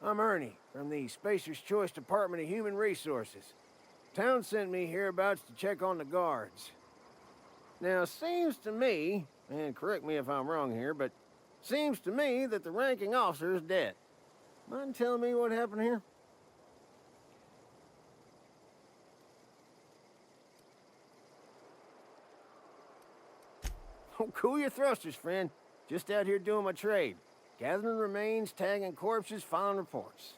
I'm Ernie from the Spacer's Choice Department of Human Resources. Town sent me hereabouts to check on the guards. Now, seems to me, and correct me if I'm wrong here, but seems to me that the ranking officer is dead. Mind telling me what happened here? Oh, cool your thrusters, friend. Just out here doing my trade. Gathering remains, tagging corpses, filing reports.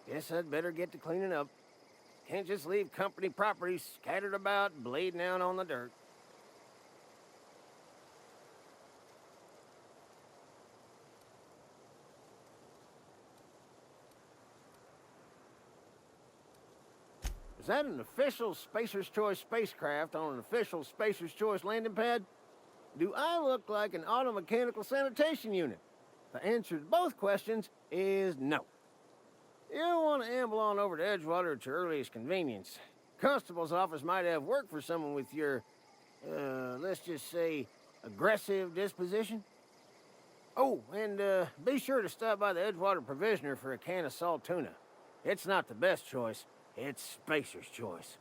Guess I'd better get to cleaning up. Can't just leave company property scattered about, bleeding out on the dirt. Is that an official Spacer's Choice spacecraft on an official Spacer's Choice landing pad? Do I look like an auto-mechanical sanitation unit? The answer to both questions is no. You'll want to amble on over to Edgewater at your earliest convenience. Constable's office might have work for someone with your, let's just say, aggressive disposition. Oh, and be sure to stop by the Edgewater Provisioner for a can of salt tuna. It's not the best choice, it's Spacer's Choice.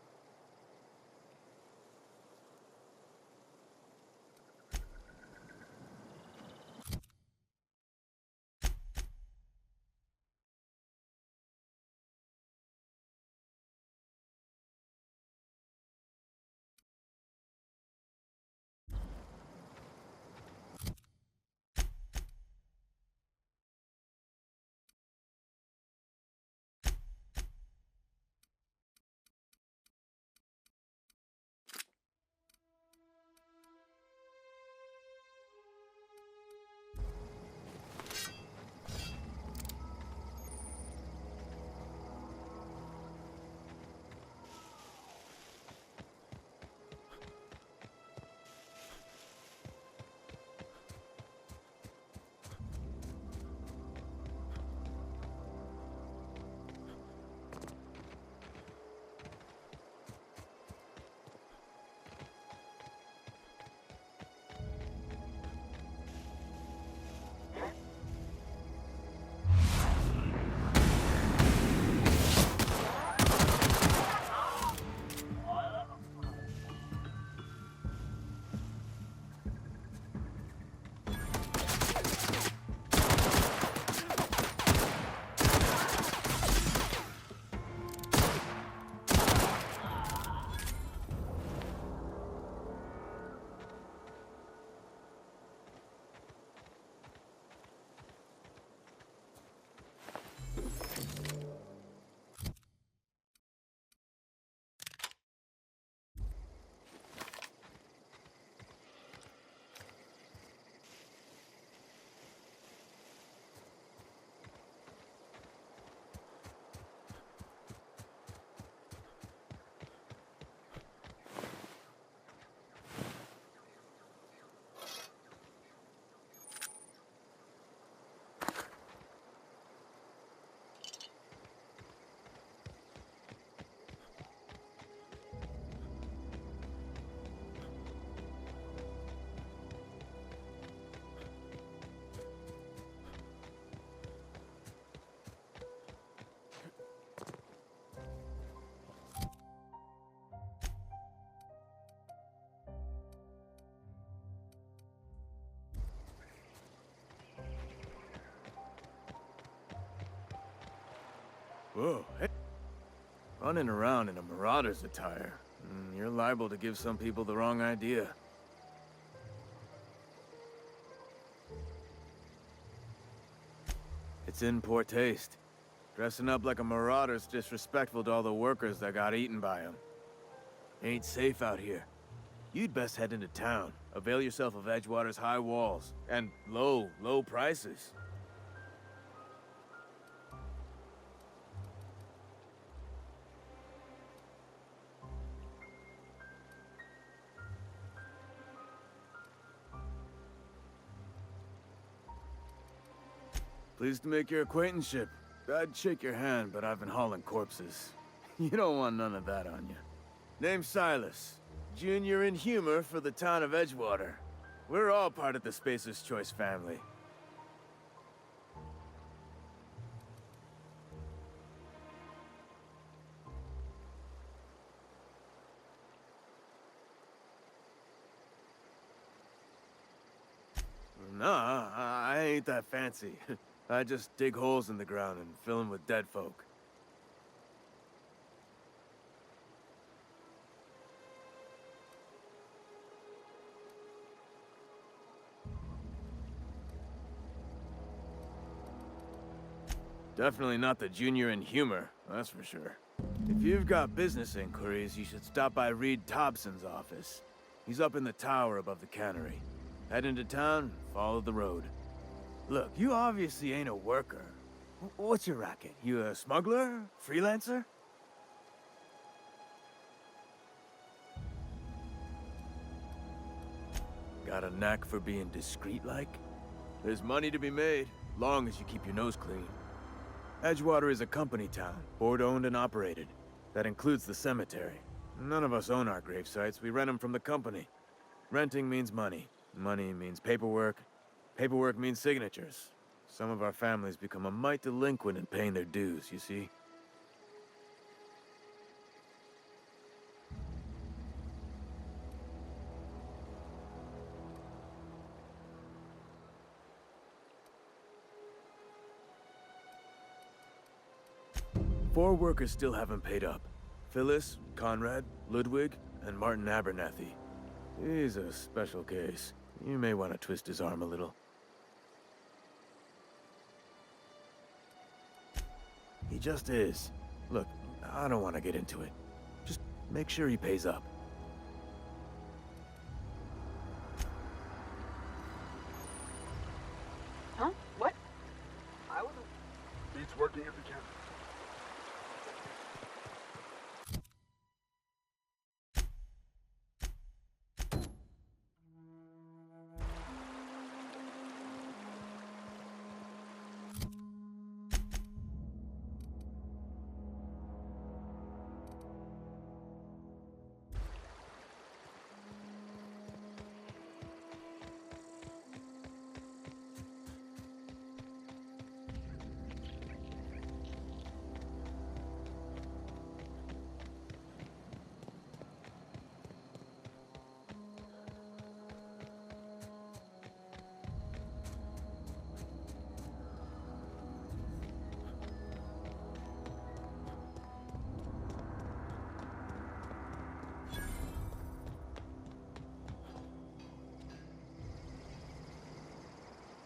Whoa, hey. Running around in a marauder's attire. You're liable to give some people the wrong idea. It's in poor taste. Dressing up like a marauder's disrespectful to all the workers that got eaten by him. Ain't safe out here. You'd best head into town. Avail yourself of Edgewater's high walls. And low prices. Pleased to make your acquaintanceship. I'd shake your hand, but I've been hauling corpses. You don't want none of that on you. Name's Silas. Junior in humor for the town of Edgewater. We're all part of the Spacer's Choice family. ain't that fancy. I just dig holes in the ground and fill them with dead folk. Definitely not the junior in humor, that's for sure. If you've got business inquiries, you should stop by Reed Thompson's office. He's up in the tower above the cannery. Head into town, follow the road. Look, you obviously ain't a worker. What's your racket? You a smuggler? Freelancer? Got a knack for being discreet-like? There's money to be made, long as you keep your nose clean. Edgewater is a company town, board-owned and operated. That includes the cemetery. None of us own our grave sites, we rent them from the company. Renting means money. Money means paperwork. Paperwork means signatures. Some of our families become a mite delinquent in paying their dues, you see? Four workers still haven't paid up. Phyllis, Conrad, Ludwig, and Martin Abernathy. He's a special case. You may want to twist his arm a little. He just is. Look, I don't want to get into it. Just make sure he pays up. Huh? What? I wasn't. Beats working at the camp.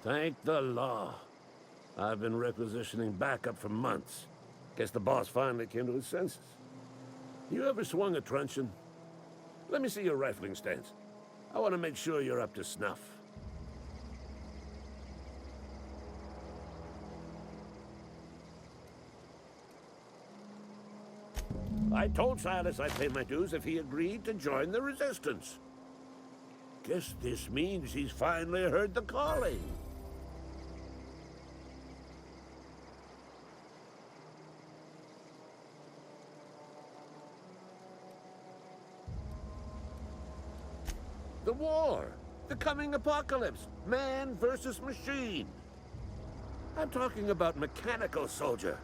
Thank the law. I've been requisitioning backup for months. Guess the boss finally came to his senses. You ever swung a truncheon? Let me see your rifling stance. I want to make sure you're up to snuff. I told Silas I'd pay my dues if he agreed to join the resistance. Guess this means he's finally heard the calling. The war! The coming apocalypse! Man versus machine! I'm talking about mechanical soldier.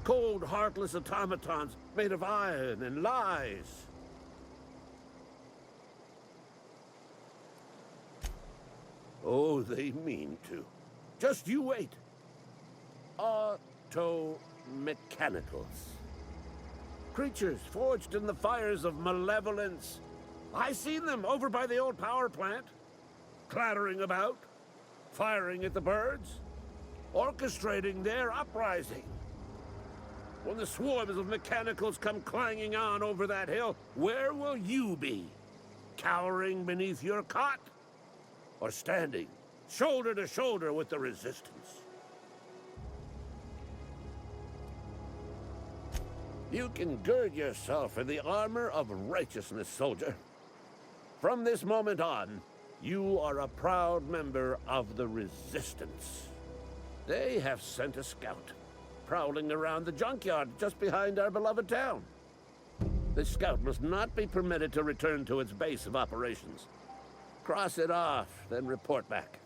Cold, heartless automatons made of iron and lies. Oh, they mean to. Just you wait. Auto-mechanicals. Creatures forged in the fires of malevolence. I seen them over by the old power plant. Clattering about, firing at the birds, orchestrating their uprising. When the swarms of mechanicals come clanging on over that hill, where will you be? Cowering beneath your cot? Or standing, shoulder to shoulder with the resistance? You can gird yourself in the armor of righteousness, soldier. From this moment on, you are a proud member of the Resistance. They have sent a scout, prowling around the junkyard just behind our beloved town. The scout must not be permitted to return to its base of operations. Cross it off, then report back.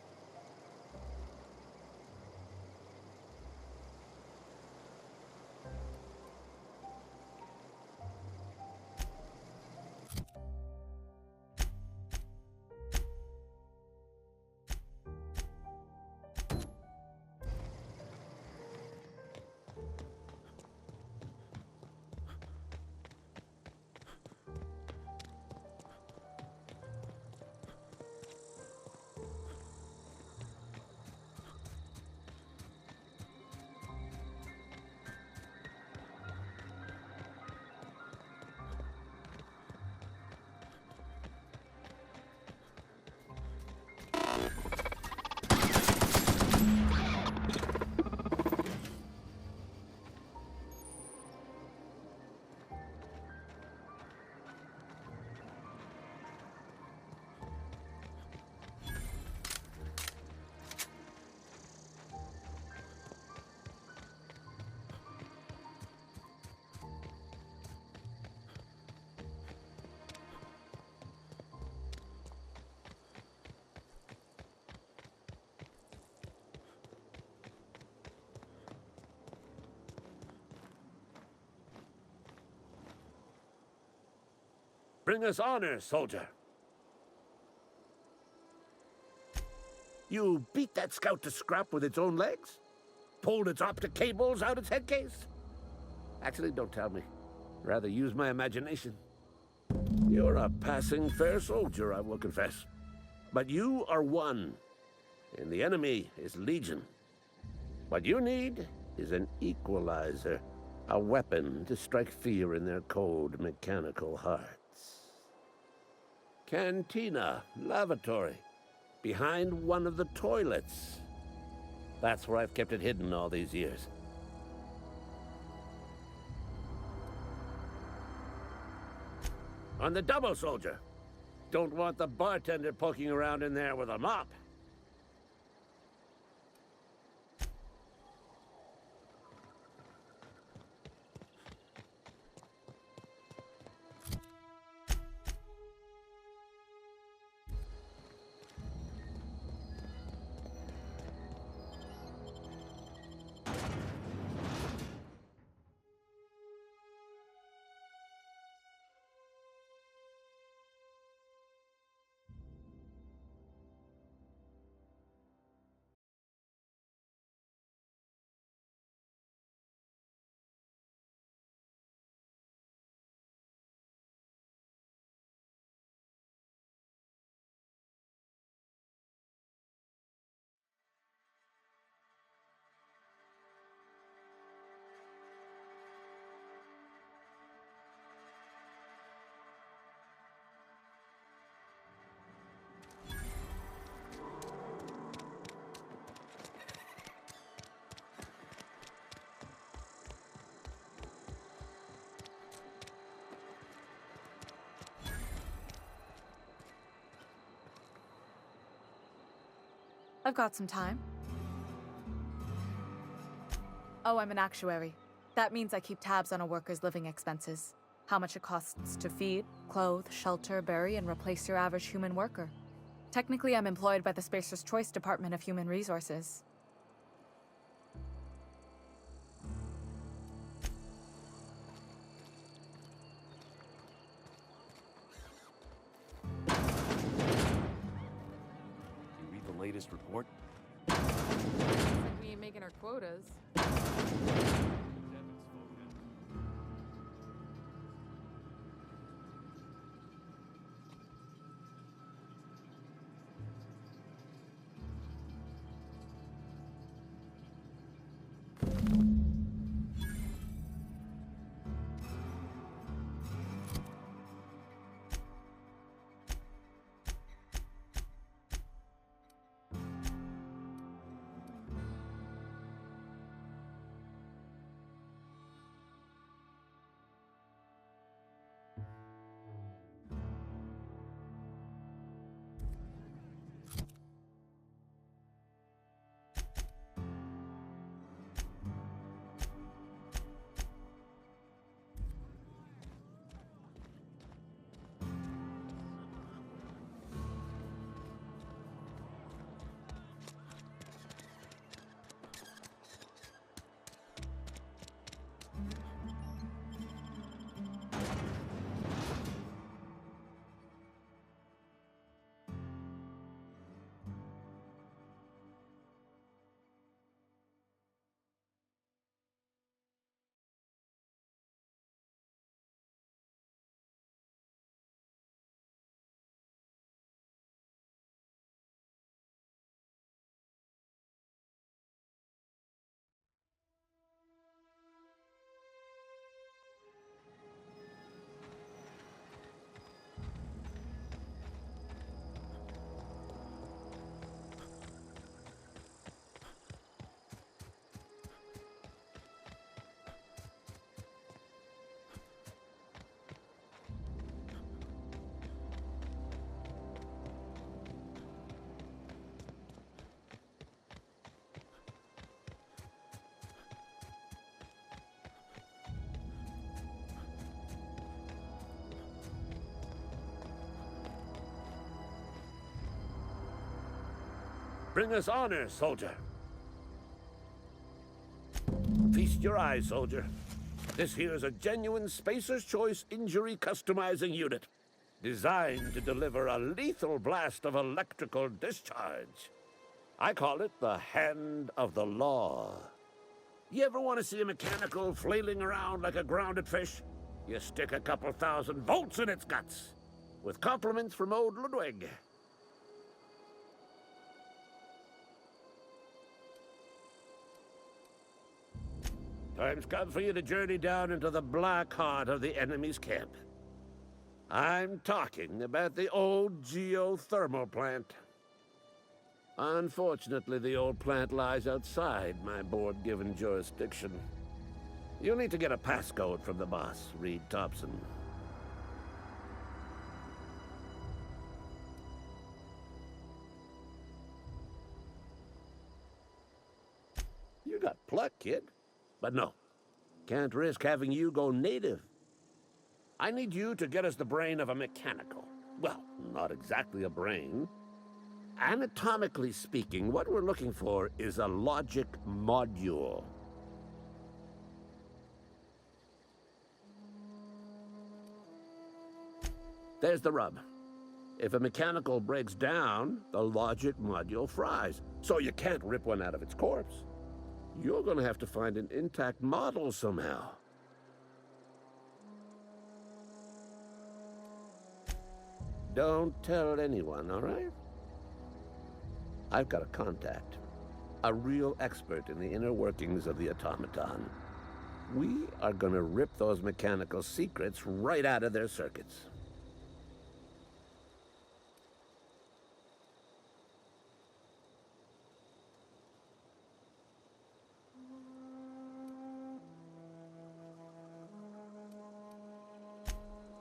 Bring us honor, soldier. You beat that scout to scrap with its own legs? Pulled its optic cables out its head case? Actually, don't tell me. Rather use my imagination. You're a passing fair soldier, I will confess. But you are one, and the enemy is legion. What you need is an equalizer, a weapon to strike fear in their cold, mechanical hearts. Cantina, lavatory, behind one of the toilets. That's where I've kept it hidden all these years. On the double, soldier. Don't want the bartender poking around in there with a mop. I've got some time. Oh, I'm an actuary. That means I keep tabs on a worker's living expenses. How much it costs to feed, clothe, shelter, bury, and replace your average human worker. Technically, I'm employed by the Spacer's Choice Department of Human Resources. Latest report? Like we ain't making our quotas. Bring us honor, soldier. Feast your eyes, soldier. This here's a genuine Spacer's Choice injury customizing unit. designed to deliver a lethal blast of electrical discharge. I call it the Hand of the Law. You ever want to see a mechanical flailing around like a grounded fish? You stick a couple thousand volts in its guts. With compliments from old Ludwig. Time's come for you to journey down into the black heart of the enemy's camp. I'm talking about the old geothermal plant. Unfortunately, the old plant lies outside my board-given jurisdiction. You'll need to get a passcode from the boss, Reed Thompson. You got pluck, kid. But no, can't risk having you go native. I need you to get us the brain of a mechanical. Well, not exactly a brain. Anatomically speaking, what we're looking for is a logic module. There's the rub. If a mechanical breaks down, the logic module fries. So you can't rip one out of its corpse. You're gonna have to find an intact model somehow. Don't tell anyone, all right? I've got a contact. A real expert in the inner workings of the automaton. We are gonna rip those mechanical secrets right out of their circuits.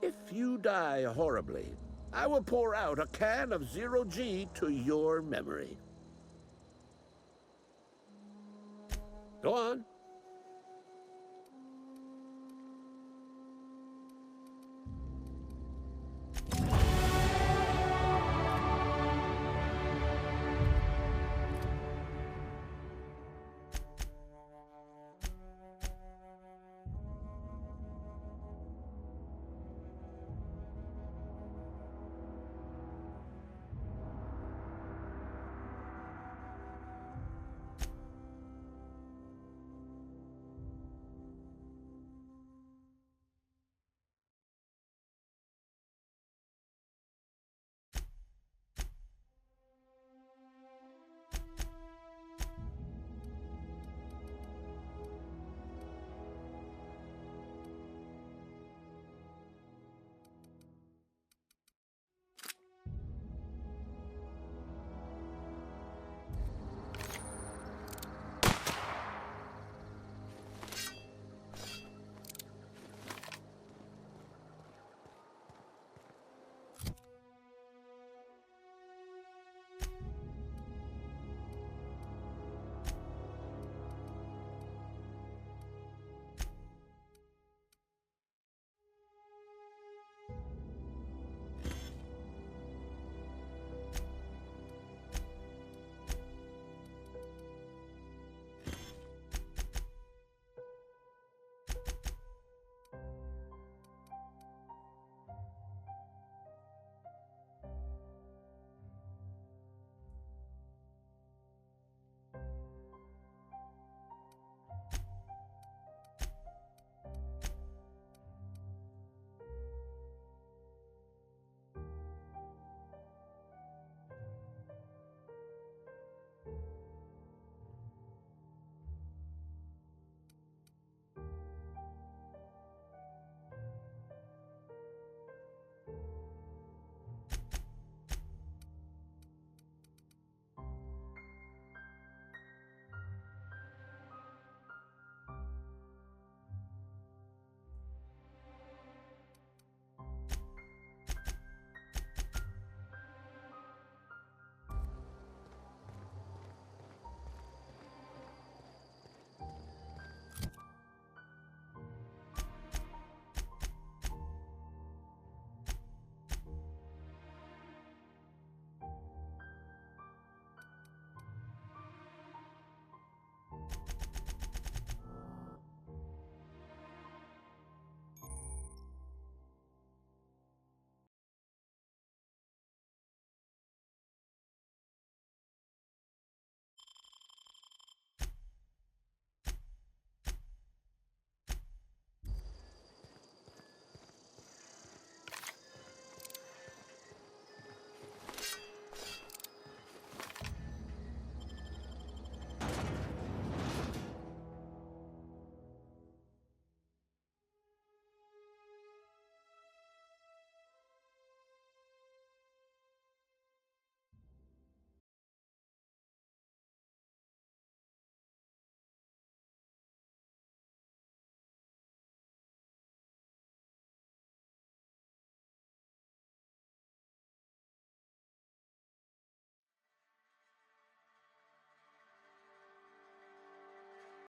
If you die horribly, I will pour out a can of 0G to your memory. Go on.